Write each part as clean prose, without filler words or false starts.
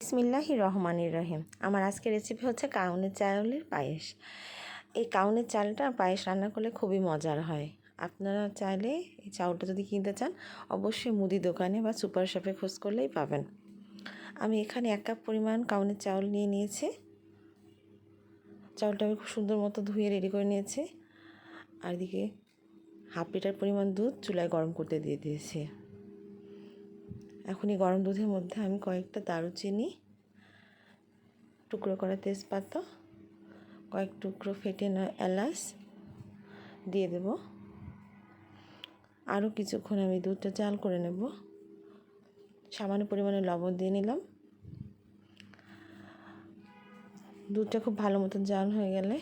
বিসমিল্লাহির রহমানির রহিম। আমার আজকের রেসিপি হচ্ছে কাউনের চাউলের পায়েস। এই কাউনের চালটা পায়েস রান্না করলে খুবই মজার হয়। আপনারা চাইলে এই চাউলটা যদি কিনতে চান অবশ্যই মুদি দোকানে বা সুপার শপে খোঁজ করলেই পাবেন। আমি এখানে 1 কাপ পরিমাণ কাউনের চাউল নিয়ে নিয়েছি। চাউলটা আমি খুব সুন্দর মতো ধুয়ে রেডি করে নিয়েছি। আর এদিকে হাফ লিটার পরিমাণ দুধ চুলায় গরম করতে দিয়ে দিয়েছি। এখন এই গরম দুধের মধ্যে আমি কয়েকটা দারুচিনি, টুকরো করা তেজপাতা, কয়েক টুকরো ফেটে নেওয়া এলাচ দিয়ে দেব। আরও কিছুক্ষণ আমি দুধটা জাল করে নেব। সামান্য পরিমাণে লবণ দিয়ে নিলাম। দুধটা খুব ভালো মতো জাল হয়ে গেলে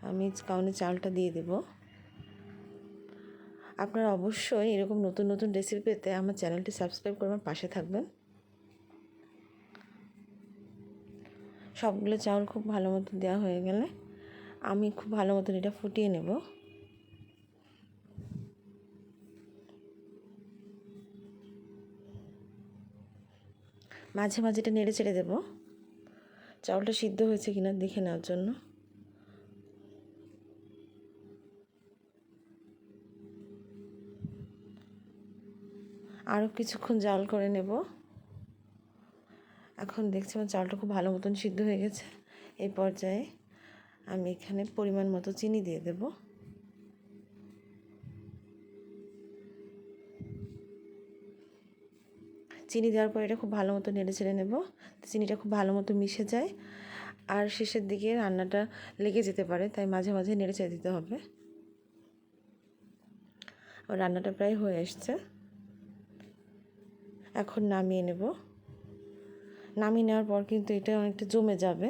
আমি কাউনের চালটা দিয়ে দেব। আপনারা অবশ্যই এরকম নতুন নতুন রেসিপি পেতে আমার চ্যানেলটি সাবস্ক্রাইব করে আমার পাশে থাকবেন। সবগুলো চাউল খুব ভালো মতো দেওয়া হয়ে গেলে আমি খুব ভালো মতন এটা ফুটিয়ে নেব। মাঝে মাঝে এটা নেড়ে চেড়ে দেবো, চাউলটা সিদ্ধ হয়েছে কিনা দেখে নেওয়ার জন্য। আরও কিছুক্ষণ জাল করে নেব। এখন দেখছি আমার চালটা খুব ভালো মতন সিদ্ধ হয়ে গেছে। এই পর্যায়ে আমি এখানে পরিমাণ মতো চিনি দিয়ে দেব। চিনি দেওয়ার পর এটা খুব ভালো মতো নেড়ে চেড়ে নেব। চিনিটা খুব ভালো মতো মিশে যায় আর শেষের দিকে রান্নাটা লেগে যেতে পারে, তাই মাঝে মাঝে নেড়ে চেড়ে দিতে হবে। রান্নাটা প্রায় হয়ে আসছে, এখন নামিয়ে নেব। নামিয়ে নেওয়ার পর কিন্তু এটা অনেকটা জমে যাবে।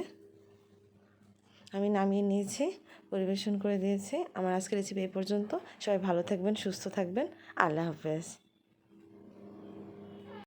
আমি নামিয়ে নিয়েছি, পরিবেশন করে দিয়েছি। আমার আজকের রেসিপি এই পর্যন্ত। সবাই ভালো থাকবেন, সুস্থ থাকবেন। আল্লাহ হাফেজ।